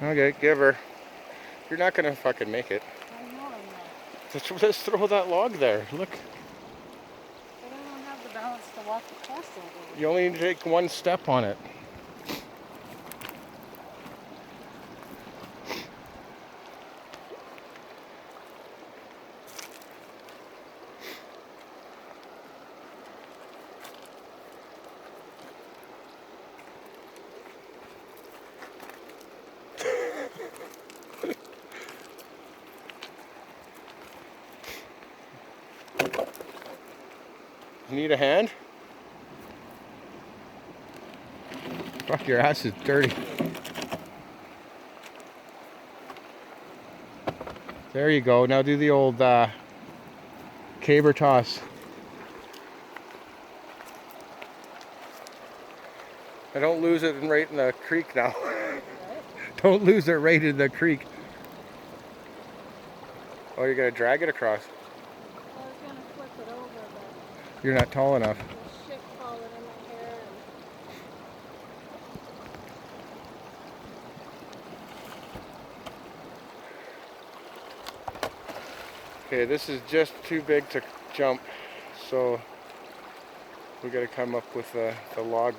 Okay, give her. You're not gonna fucking make it. I know I'm not. Just throw that log there. Look, But I don't have the balance to walk across over. you only need to take one step on it. Need a hand? Fuck, your ass is dirty. There you go. Now do the old caber toss. I don't lose it right in the creek now. Don't lose it right in the creek. Oh, you're gonna drag it across. I was gonna flip it over, but You're not tall enough. there's shit falling in my hair. Okay, this is just too big to jump, so we gotta come up with the log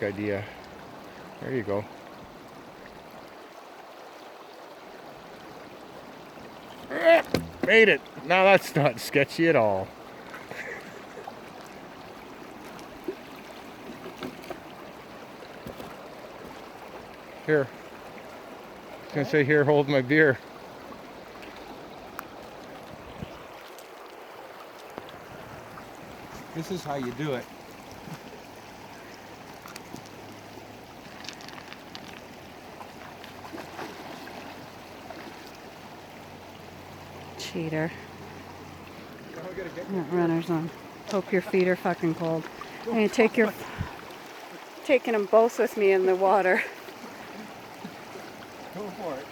idea. There you go. Made it. Now that's not sketchy at all. Here. I was gonna say, here, hold my beer. This is how you do it. Cheater. Runners on. Hope your feet are fucking cold. I'm gonna taking them both with me in the water. Go for it.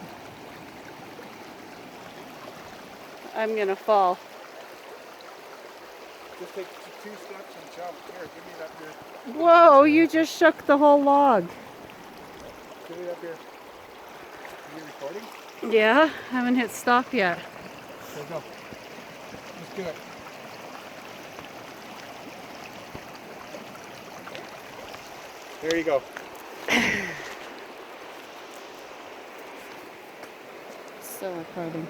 I'm gonna fall. Just take 2 steps and jump. Here, give me that beer. Whoa, you just shook the whole log. Give me that beer. Are you recording? Yeah, haven't hit stop yet. Go, go. Let's do it. There you go. Still recording.